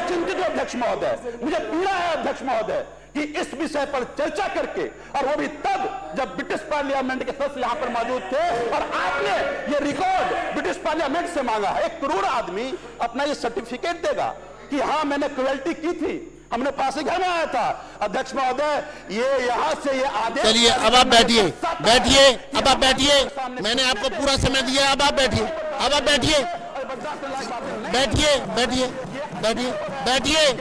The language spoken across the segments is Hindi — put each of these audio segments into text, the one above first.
चिंतित हूं अध्यक्ष महोदय, मुझे पीड़ा है अध्यक्ष महोदय कि इस विषय पर चर्चा करके, और वो भी तब जब ब्रिटिश पार्लियामेंट के सदस्य यहां पर मौजूद थे और आपने ये रिकॉर्ड ब्रिटिश पार्लियामेंट से मांगा। एक क्रूर आदमी अपना ये सर्टिफिकेट देगा कि हाँ मैंने क्रुएल्टी की थी, हमने फांसी घर में आया था। अध्यक्ष महोदय, ये यहां से ये आदेश। चलिए अब आप बैठिए, बैठिए, अब आप बैठिए, मैंने आपको पूरा समय दिया, अब आप बैठिए, अब आप बैठिए, बैठिए, बैठिए, बैठिए, बैठिए,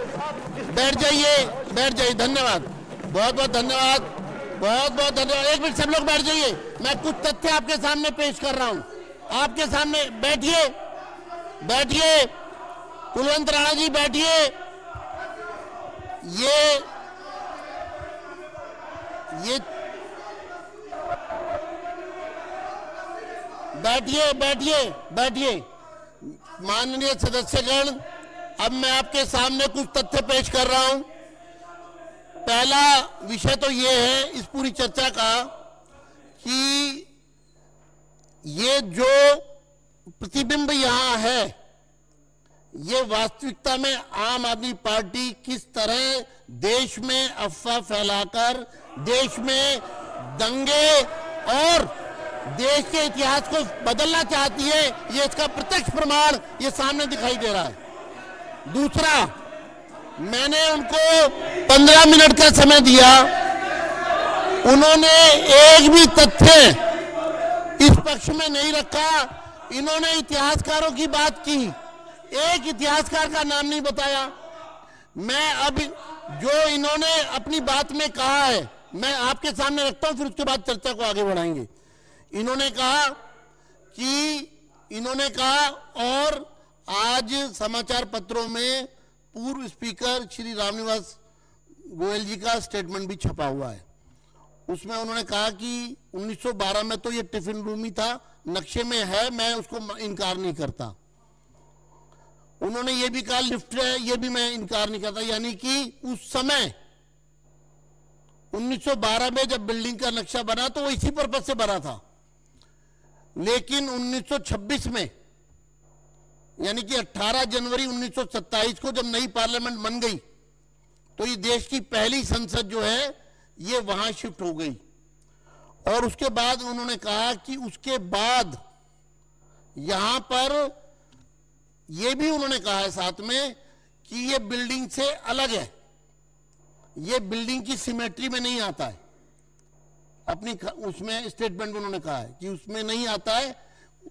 बैठ जाइए, बैठ जाइए। धन्यवाद, बहुत बहुत धन्यवाद, बहुत बहुत धन्यवाद। एक मिनट सब लोग बैठ जाइए, मैं कुछ तथ्य आपके सामने पेश कर रहा हूं, आपके सामने। बैठिए, बैठिए, कुलवंत राणा जी बैठिए। ये बैठिए, बैठिए, बैठिए। माननीय सदस्यगण, अब मैं आपके सामने कुछ तथ्य पेश कर रहा हूं। पहला विषय तो ये है इस पूरी चर्चा का कि ये जो प्रतिबिंब यहां है, ये वास्तविकता में आम आदमी पार्टी किस तरह देश में अफवाह फैलाकर देश में दंगे और देश के इतिहास को बदलना चाहती है, ये इसका प्रत्यक्ष प्रमाण ये सामने दिखाई दे रहा है। दूसरा, मैंने उनको 15 मिनट का समय दिया, उन्होंने एक भी तथ्य इस पक्ष में नहीं रखा। इन्होंने इतिहासकारों की बात की, एक इतिहासकार का नाम नहीं बताया। मैं अब जो इन्होंने अपनी बात में कहा है मैं आपके सामने रखता हूं, फिर उसके बाद चर्चा को आगे बढ़ाएंगे। इन्होंने कहा और आज समाचार पत्रों में पूर्व स्पीकर श्री रामनिवास गोयल जी का स्टेटमेंट भी छपा हुआ है। उसमें उन्होंने कहा कि 1912 में तो ये टिफिन रूम ही था, नक्शे में है, मैं उसको इनकार नहीं करता। उन्होंने ये भी कहा लिफ्ट है, ये भी मैं इनकार नहीं करता। यानी कि उस समय 1912 में जब बिल्डिंग का नक्शा बना तो वो इसी पर्पज से बना था, लेकिन 1926 में यानी कि 18 जनवरी 1927 को जब नई पार्लियामेंट बन गई तो ये देश की पहली संसद जो है ये वहां शिफ्ट हो गई। और उसके बाद उन्होंने कहा कि उसके बाद यहां पर ये भी उन्होंने कहा है साथ में कि ये बिल्डिंग से अलग है, ये बिल्डिंग की सिमेट्री में नहीं आता है। अपनी उसमें स्टेटमेंट में उन्होंने कहा है कि उसमें नहीं आता है।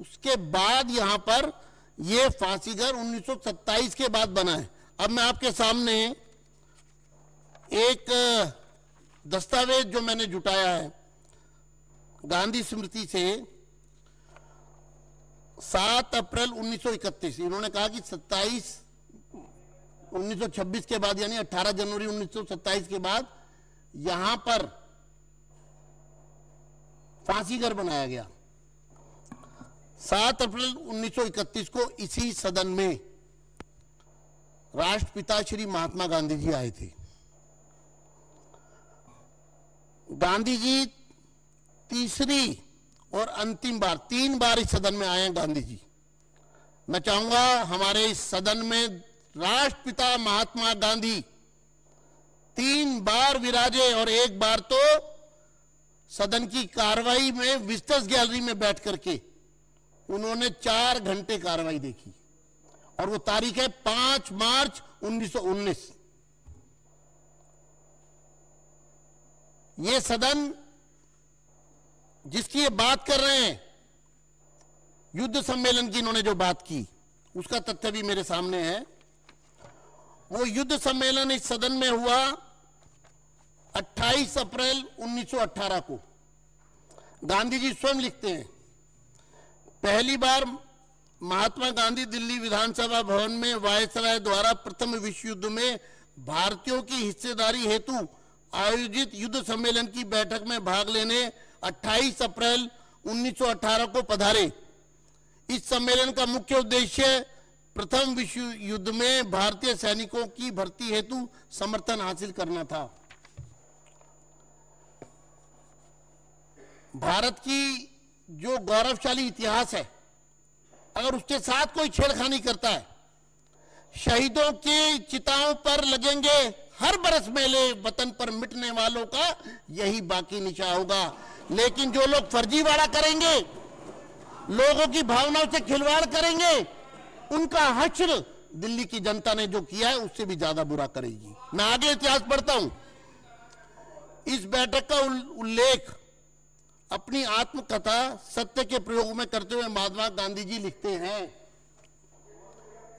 उसके बाद यहां पर ये फांसीघर 1927 के बाद बना है। अब मैं आपके सामने एक दस्तावेज जो मैंने जुटाया है गांधी स्मृति से 7 अप्रैल 1931, इन्होंने कहा कि 1926 के बाद यानी 18 जनवरी 1927 के बाद यहां पर फांसीघर बनाया गया। 7 अप्रैल 1931 को इसी सदन में राष्ट्रपिता श्री महात्मा गांधी जी आए थे। गांधी जी तीसरी और अंतिम बार, 3 बार इस सदन में आए हैं गांधी जी। मैं चाहूंगा हमारे इस सदन में राष्ट्रपिता महात्मा गांधी 3 बार विराजे और 1 बार तो सदन की कार्रवाई में विजिटर्स गैलरी में बैठ करके उन्होंने 4 घंटे कार्रवाई देखी और वो तारीख है 5 मार्च 1919। ये सदन जिसकी ये बात कर रहे हैं, युद्ध सम्मेलन की इन्होंने जो बात की उसका तथ्य भी मेरे सामने है। वो युद्ध सम्मेलन इस सदन में हुआ 28 अप्रैल 1918 को। गांधी जी स्वयं लिखते हैं, पहली बार महात्मा गांधी दिल्ली विधानसभा भवन में वायसराय द्वारा प्रथम विश्व युद्ध में भारतीयों की हिस्सेदारी हेतु आयोजित युद्ध सम्मेलन की बैठक में भाग लेने 28 अप्रैल 1918 को पधारे। इस सम्मेलन का मुख्य उद्देश्य प्रथम विश्व युद्ध में भारतीय सैनिकों की भर्ती हेतु समर्थन हासिल करना था। भारत की जो गौरवशाली इतिहास है, अगर उसके साथ कोई छेड़खानी करता है शहीदों की चिताओं पर लगेंगे हर बरस मेले, वतन पर मिटने वालों का यही बाकी निशा होगा। लेकिन जो लोग फर्जीवाड़ा करेंगे, लोगों की भावनाओं से खिलवाड़ करेंगे, उनका हश्र दिल्ली की जनता ने जो किया है उससे भी ज्यादा बुरा करेगी। मैं आगे इतिहास पढ़ता हूं। इस बैठक का उल्लेख अपनी आत्मकथा सत्य के प्रयोग में करते हुए महात्मा गांधी जी लिखते हैं।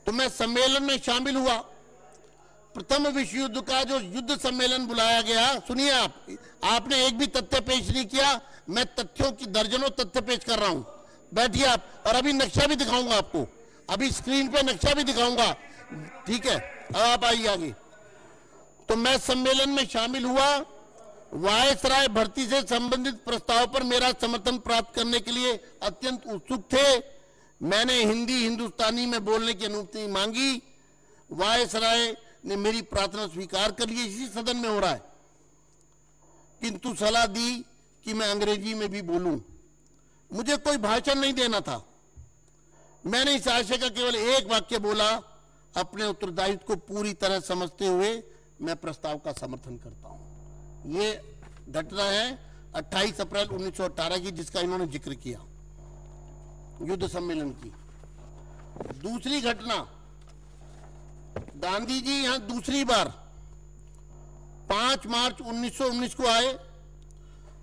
तो मैं सम्मेलन में शामिल हुआ। प्रथम विश्व युद्ध का जो युद्ध सम्मेलन बुलाया गया, सुनिए आपने एक भी तथ्य पेश नहीं किया। मैं तथ्यों की दर्जनों तथ्य पेश कर रहा हूं। बैठिए आप, और अभी नक्शा भी दिखाऊंगा आपको, अभी स्क्रीन पे नक्शा भी दिखाऊंगा, ठीक है। अब आप आइए आगे। तो मैं सम्मेलन में शामिल हुआ। वायसराय भर्ती से संबंधित प्रस्ताव पर मेरा समर्थन प्राप्त करने के लिए अत्यंत उत्सुक थे। मैंने हिंदी हिंदुस्तानी में बोलने की अनुमति मांगी। वायसराय ने मेरी प्रार्थना स्वीकार कर ली। इसी सदन में हो रहा है, किंतु सलाह दी कि मैं अंग्रेजी में भी बोलूं। मुझे कोई भाषण नहीं देना था। मैंने इस आशय का केवल एक वाक्य बोला, अपने उत्तरदायित्व को पूरी तरह समझते हुए मैं प्रस्ताव का समर्थन करता हूं। ये घटना है 28 अप्रैल 1918 की, जिसका इन्होंने जिक्र किया, युद्ध सम्मेलन की। दूसरी घटना, गांधी जी यहां दूसरी बार 5 मार्च 1919 को आए।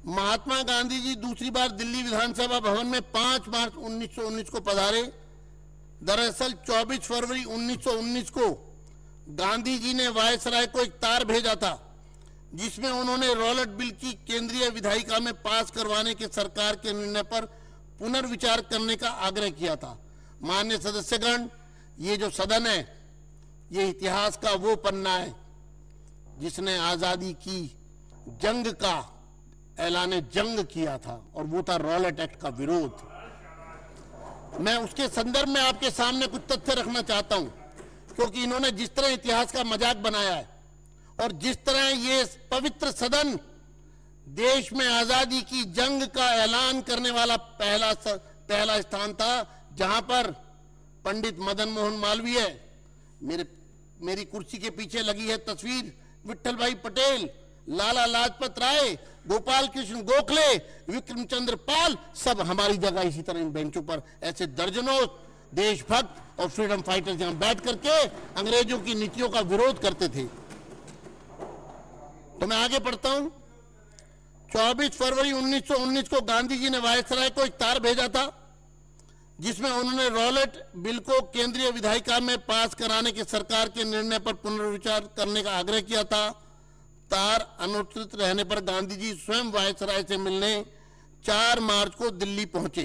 महात्मा गांधी जी दूसरी बार दिल्ली विधानसभा भवन में 5 मार्च 1919 को पधारे। दरअसल 24 फरवरी 1919 को गांधी जी ने वायसराय को एक तार भेजा था, जिसमें उन्होंने रॉलेट बिल की केंद्रीय विधायिका में पास करवाने के सरकार के निर्णय पर पुनर्विचार करने का आग्रह किया था। माननीय सदस्यगण, ये जो सदन है, ये इतिहास का वो पन्ना है जिसने आजादी की जंग का ऐलान जंग किया था, और वो था रॉलेट एक्ट का विरोध। मैं उसके संदर्भ में आपके सामने कुछ तथ्य रखना चाहता हूं, क्योंकि इन्होंने जिस तरह इतिहास का मजाक बनाया है और जिस तरह ये पवित्र सदन देश में आजादी की जंग का ऐलान करने वाला पहला स्थान था, जहां पर पंडित मदन मोहन मालवीय, मेरी कुर्सी के पीछे लगी है तस्वीर, विट्ठल भाई पटेल, लाला लाजपत राय, गोपाल कृष्ण गोखले, विक्रम चंद्र पाल, सब हमारी जगह इसी तरह इन बेंचों पर ऐसे दर्जनों देशभक्त और फ्रीडम फाइटर्स यहां बैठ करके अंग्रेजों की नीतियों का विरोध करते थे। तो मैं आगे पढ़ता हूं। 24 फरवरी 1919 को गांधी जी ने वायसराय को एक तार भेजा था, जिसमें उन्होंने रॉलेट बिल को केंद्रीय विधायिका में पास कराने के सरकार के निर्णय पर पुनर्विचार करने का आग्रह किया था। तार अनुचित रहने पर गांधी जी स्वयं वायसराय से मिलने 4 मार्च को दिल्ली पहुंचे।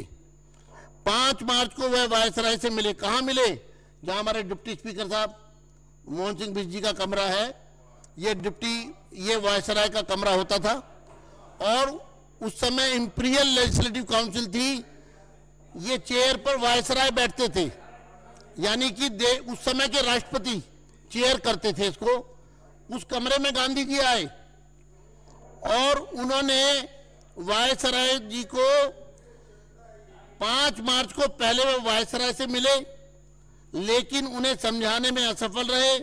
5 मार्च को वह वायसराय से मिले। कहां मिले? जहां हमारे डिप्टी स्पीकर साहब मोहन सिंह बिष्ट जी का कमरा है, ये वायसराय का कमरा होता था। और उस समय इंपीरियल लेजिस्लेटिव काउंसिल थी, ये चेयर पर वायसराय बैठते थे, यानी कि उस समय के राष्ट्रपति चेयर करते थे इसको। उस कमरे में गांधी जी आए और उन्होंने वायसराय जी को 5 मार्च को पहले वो वायसराय से मिले, लेकिन उन्हें समझाने में असफल रहे।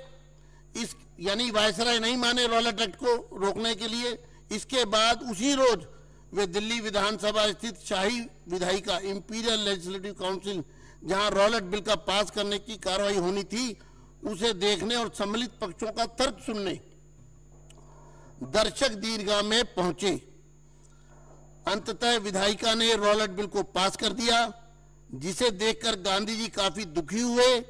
यानी वायसराय नहीं माने रॉलेट एक्ट को रोकने के लिए। इसके बाद उसी रोज वे दिल्ली विधानसभा स्थित शाही विधायिका इंपीरियल लेजिस्लेटिव काउंसिल, जहां रॉलेट बिल का पास करने की कार्रवाई होनी थी, उसे देखने और सम्मिलित पक्षों का तर्क सुनने दर्शक दीर्घा में पहुंचे। अंततः विधायिका ने रॉलेट बिल को पास कर दिया, जिसे देखकर गांधी जी काफी दुखी हुए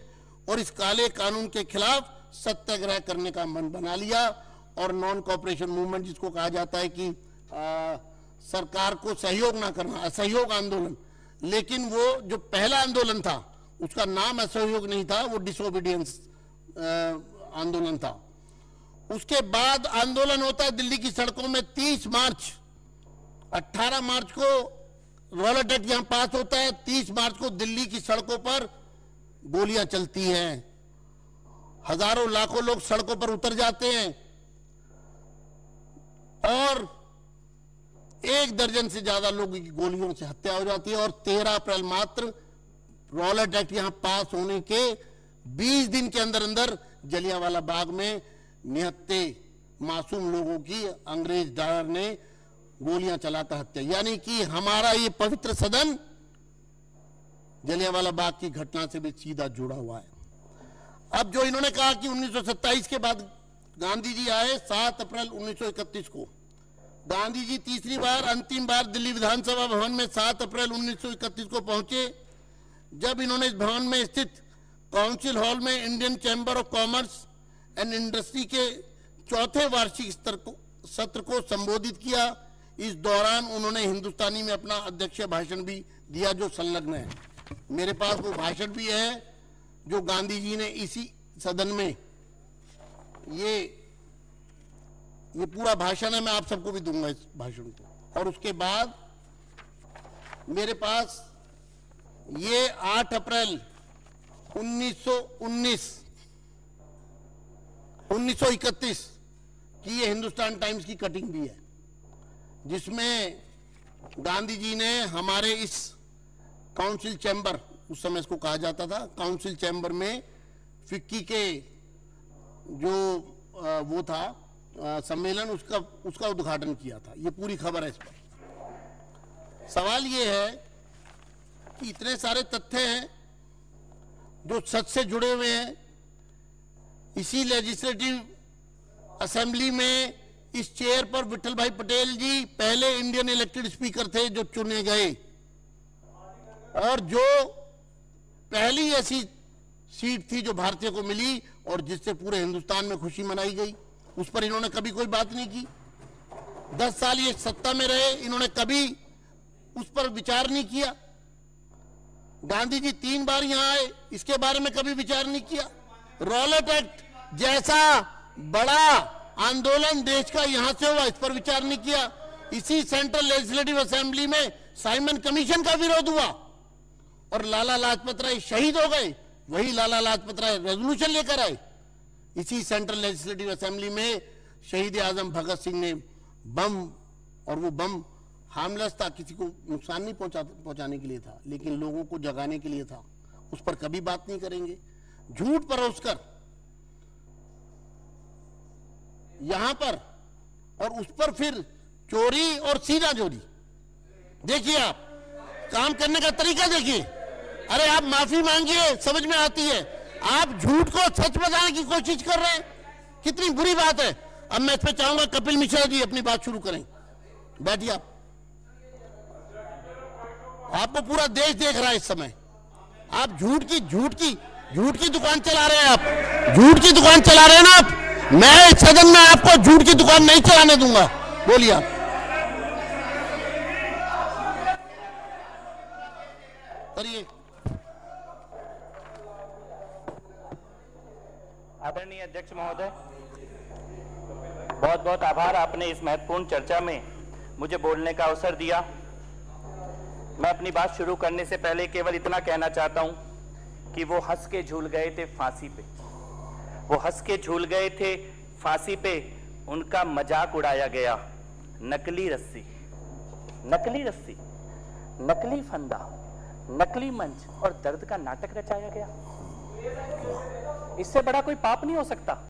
और इस काले कानून के खिलाफ सत्याग्रह करने का मन बना लिया। और नॉन कॉपरेशन मूवमेंट, जिसको कहा जाता है कि सरकार को सहयोग ना करना, असहयोग आंदोलन। लेकिन वो जो पहला आंदोलन था उसका नाम असहयोग नहीं था, वो डिसोबीडियंस आंदोलन था। उसके बाद आंदोलन होता है दिल्ली की सड़कों में 30 मार्च। 18 मार्च को रॉलेट एक्ट यहां पास होता है, 30 मार्च को दिल्ली की सड़कों पर गोलियां चलती हैं, हजारों लाखों लोग सड़कों पर उतर जाते हैं और 1 दर्जन से ज्यादा लोगों की गोलियों से हत्या हो जाती है। और 13 अप्रैल मात्र रॉलेट एक्ट यहां पास होने के 20 दिन के अंदर अंदर जलियांवाला बाग में निहत्ते मासूम लोगों की अंग्रेज डॉलर ने गोलियां चलाकर हत्या, यानी कि हमारा ये पवित्र सदन जलियांवाला बाग की घटना से भी सीधा जुड़ा हुआ है। अब जो इन्होंने कहा कि 1927 के बाद गांधी जी आए 7 अप्रैल 1931 को, गांधी जी तीसरी बार अंतिम बार दिल्ली विधानसभा भवन में 7 अप्रैल 1931 को पहुंचे। जब इन्होंने इस भवन में स्थित काउंसिल हॉल में Indian chamber of commerce and industry के चौथे वार्षिक सत्र को संबोधित किया, इस दौरान उन्होंने हिंदुस्तानी में अपना अध्यक्षीय भाषण भी दिया जो संलग्न है। मेरे पास वो भाषण भी है जो गांधी जी ने इसी सदन में, ये पूरा भाषण है, मैं आप सबको भी दूंगा इस भाषण को। और उसके बाद मेरे पास ये 8 अप्रैल 1931 की ये हिंदुस्तान टाइम्स की कटिंग भी है, जिसमें गांधी जी ने हमारे इस काउंसिल चैम्बर, उस समय इसको कहा जाता था काउंसिल चैम्बर में, फिक्की के जो वो था सम्मेलन, उसका उद्घाटन किया था। ये पूरी खबर है इस पर। सवाल ये है कि इतने सारे तथ्य हैं जो सच से जुड़े हुए हैं। इसी लेजिस्लेटिव असेंबली में इस चेयर पर विठल भाई पटेल जी पहले इंडियन इलेक्टेड स्पीकर थे जो चुने गए, और जो पहली ऐसी सीट थी जो भारतीय को मिली और जिससे पूरे हिंदुस्तान में खुशी मनाई गई, उस पर इन्होंने कभी कोई बात नहीं की। 10 साल ये सत्ता में रहे, इन्होंने कभी उस पर विचार नहीं किया। गांधी जी 3 बार यहां आए, इसके बारे में कभी विचार नहीं किया। रॉलेट एक्ट जैसा बड़ा आंदोलन देश का यहां से हुआ, इस पर विचार नहीं किया। इसी सेंट्रल लेजिस्लेटिव असेंबली में साइमन कमीशन का विरोध हुआ और लाला लाजपत राय शहीद हो गए। वही लाला लाजपत राय रेजोल्यूशन लेकर आए। इसी सेंट्रल लेजिस्लेटिव असेंबली में शहीद आजम भगत सिंह ने बम, और वो बम हार्मलेस था, किसी को नुकसान नहीं पहुंचाने के लिए था, लेकिन लोगों को जगाने के लिए था। उस पर कभी बात नहीं करेंगे। झूठ परोसकर यहां पर, और उस पर फिर चोरी और सीधा चोरी। देखिए आप काम करने का तरीका देखिए। अरे आप माफी मांगिए, समझ में आती है। आप झूठ को सच बताने की कोशिश कर रहे हैं, कितनी बुरी बात है। अब मैं इस पर चाहूंगा कपिल मिश्रा जी अपनी बात शुरू करें। बैठिए आप। आपको पूरा देश देख रहा है इस समय। आप झूठ की दुकान चला रहे हैं। आप झूठ की दुकान चला रहे हैं ना आप। मैं इस सदन में आपको झूठ की दुकान नहीं चलाने दूंगा। बोलिए आप। करिए। आदरणीय अध्यक्ष महोदय, बहुत बहुत आभार, आपने इस महत्वपूर्ण चर्चा में मुझे बोलने का अवसर दिया। मैं अपनी बात शुरू करने से पहले केवल इतना कहना चाहता हूं कि वो हंस के झूल गए थे फांसी पे, वो हंस के झूल गए थे फांसी पे, उनका मजाक उड़ाया गया। नकली रस्सी, नकली फंदा, नकली मंच और दर्द का नाटक रचाया गया। इससे बड़ा कोई पाप नहीं हो सकता।